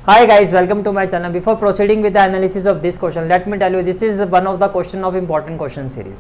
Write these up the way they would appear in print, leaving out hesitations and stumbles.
Hi guys, welcome to my channel. Before proceeding with the analysis of this question, let me tell you this is one of the question of important question series.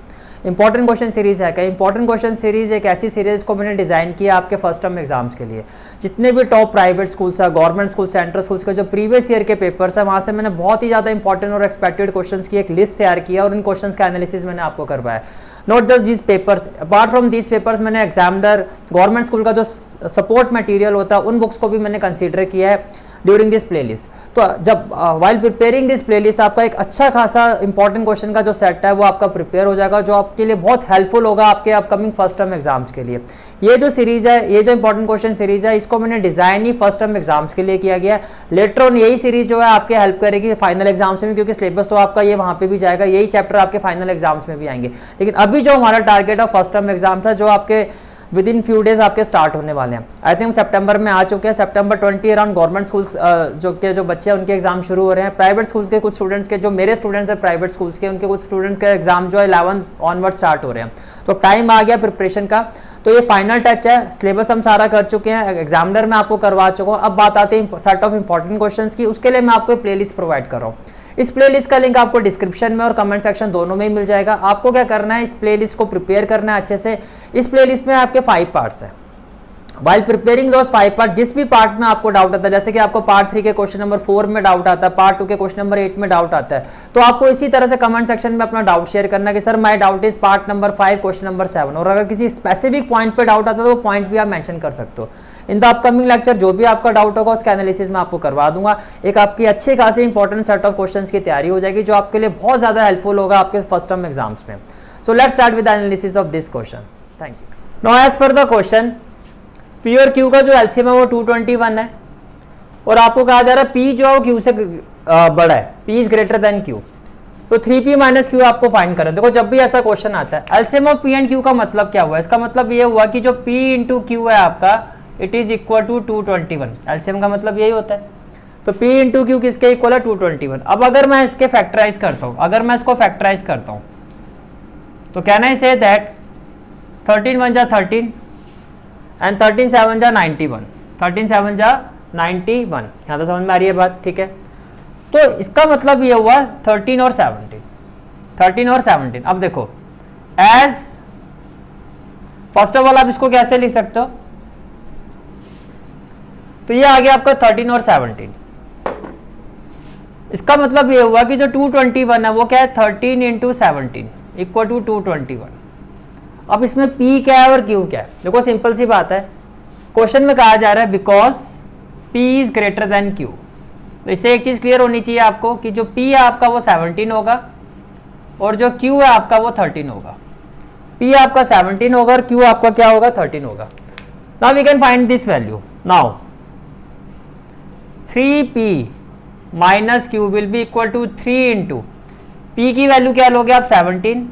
Important question series है क्या? Important question series एक ऐसी series को मैंने design किया आपके first term exams के लिए। जितने भी टॉप प्राइवेट स्कूल्स है, गवर्नमेंट स्कूल, सेंट्रल स्कूल्स के जो प्रीवियस ईयर के पेपर्स है, वहाँ से मैंने बहुत ही ज़्यादा इंपॉर्टेंट और एक्सपेक्टेड क्वेश्चंस की एक लिस्ट तैयार किया और इन क्वेश्चंस का एनालिसिस मैंने आपको करवाया। Not just these papers, apart from these papers मैंने एग्जामिनर, गवर्नमेंट स्कूल का जो सपोर्ट मटेरियल होता है उन बुक्स को भी मैंने कंसीडर किया है ड्यूरिंग दिस प्लेलिस्ट। तो जब वाइल प्रिपेयरिंग दिस प्लेलिस्ट आपका एक अच्छा खासा इंपॉर्टेंट क्वेश्चन का जो सेट है वो आपका प्रिपेयर हो जाएगा, जो आपके लिए बहुत हेल्पफुल होगा आपके अपकमिंग फर्स्ट टर्म एग्जाम्स के लिए। ये जो सीरीज है, ये जो इंपॉर्टेंट क्वेश्चन सीरीज है, इसको मैंने डिजाइन ही फर्स्ट टर्म एग्जाम्स के लिए किया गया है। लेटर ऑन यही सीरीज जो है आपके हेल्प करेगी फाइनल एग्जाम्स में, क्योंकि सिलेबस तो आपका ये वहां पे भी जाएगा, यही चैप्टर आपके फाइनल एग्जाम्स में भी आएंगे। लेकिन अभी जो हमारा टारगेट है फर्स्ट टर्म एग्जाम था, जो आपके विद इन फ्यू डेज आपके स्टार्ट होने वाले हैं। आई थिंक सितंबर में आ चुके हैं, सितंबर 20 अराउंड गवर्नमेंट स्कूल्स जो बच्चे हैं उनके एग्जाम शुरू हो रहे हैं। प्राइवेट स्कूल्स के कुछ स्टूडेंट्स के, जो मेरे स्टूडेंट्स हैं प्राइवेट स्कूल्स के, उनके कुछ स्टूडेंट्स के एग्जाम जो है 11 ऑनवर्ड स्टार्ट हो रहे हैं। तो टाइम आ गया प्रिपरेशन का। तो ये फाइनल टच है, सिलेबस हम सारा कर चुके हैं, एग्जामिनर मैं आपको करवा चुका हूँ। अब बात आती है सेट ऑफ इंपॉर्टेंट क्वेश्चंस की। उसके लिए मैं आपको प्लेलिस्ट प्रोवाइड कर रहा हूँ। इस प्लेलिस्ट का लिंक आपको डिस्क्रिप्शन में और कमेंट सेक्शन दोनों में ही मिल जाएगा। आपको क्या करना है, इस प्लेलिस्ट को प्रिपेयर करना है अच्छे से। इस प्लेलिस्ट में आपके 5 पार्ट्स हैं। While preparing those 5 पार्ट, जिस भी पार्ट में आपको डाउट आता है, जैसे कि आपको पार्ट 3 के क्वेश्चन नंबर 4 में डाउट आता है, पार्ट 2 के क्वेश्चन नंबर 8 में डाउट आता है, तो आपको इसी तरह से कमेंट सेक्शन में अपना डाउट शेयर करना है कि sir my doubt is part number 5 question number 7। और अगर किसी स्पेसिफिक पॉइंट पे डाउट आता है तो वो पॉइंट भी आप मेंशन कर सकते हो। इन द अपकमिंग लेक्चर जो भी आपका डाउट होगा उसका एनालिसिस मैं आपको करवा दूंगा। एक आपकी अच्छी खासी इंपॉर्टेंट सेट ऑफ क्वेश्चंस की तैयारी हो जाएगी, जो आपके लिए बहुत ज्यादा हेल्पफुल होगा आपके फर्स्ट टर्म एग्जाम्स में। So let's start with the analysis of this question. Thank you. Now as per the question, P और क्यू का जो एलसीएम है वो 221 है और आपको कहा जा रहा है पी जो है वो क्यू से बड़ा है, P is greater than Q. तो 3p माइनस क्यू आपको फाइंड करना है। देखो जब भी ऐसा क्वेश्चन आता है, LCM of P and Q का मतलब क्या हुआ? इसका मतलब ये हुआ कि जो p इंटू क्यू है आपका, it is equal to 221। LCM का मतलब यही होता है। तो p इंटू क्यू किसके इक्वल है? 221। अब अगर मैं इसके फैक्टराइज करता हूँ, अगर मैं इसको फैक्टराइज करता हूँ तो कैन आई से दैट 13 1 जा 13 एंड 13 7 जा 91, 13 7 जा 91। यहाँ तो समझ में आ रही है बात? ठीक है। तो इसका मतलब ये हुआ 13 और 17, 13 और 17। अब देखो एज फर्स्ट ऑफ ऑल आप इसको कैसे लिख सकते हो? तो ये आ गया आपका 13 और 17। इसका मतलब ये हुआ कि जो 221 है वो क्या है? 13 इंटू 17 इक्वल टू 221। अब इसमें P क्या है और Q क्या है? देखो सिंपल सी बात है, क्वेश्चन में कहा जा रहा है because P is greater than Q। तो इससे एक चीज क्लियर होनी चाहिए आपको कि जो P है आपका वो 17 होगा और जो Q है आपका वो 13 होगा। P आपका 17 होगा और Q आपका क्या होगा? 13 होगा। Now we can find this value. Now 3P minus Q will be equal to 3 into P की वैल्यू क्या लोगे आप? 17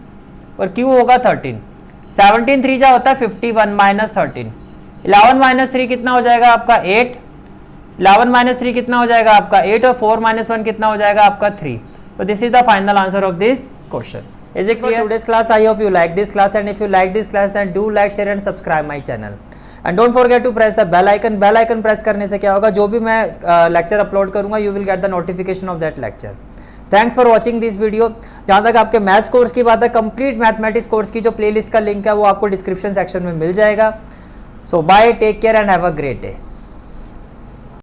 और Q होगा 13। 17 3 जा होता है 51 माइनस 13। 11 माइनस 3 कितना हो जाएगा आपका? 8। 11 माइनस 3 कितना हो जाएगा आपका? 8 और 4 माइनस 1 कितना हो जाएगा आपका? 3। तो this is the final answer of this question. Is it clear? Today's class, I hope you like this class, and if you like this class then do like, share and subscribe my channel and don't forget to press the bell icon. Bell icon press करने से क्या होगा? जो भी मैं lecture upload करूंगा you will get the notification of that lecture. Thanks for watching this video. जहाँ तक आपके मैथ्स कोर्स की बात है, कंप्लीट मैथमेटिक्स कोर्स की जो प्लेलिस्ट का लिंक है वो आपको डिस्क्रिप्शन सेक्शन में मिल जाएगा। So bye, take care and have a great day.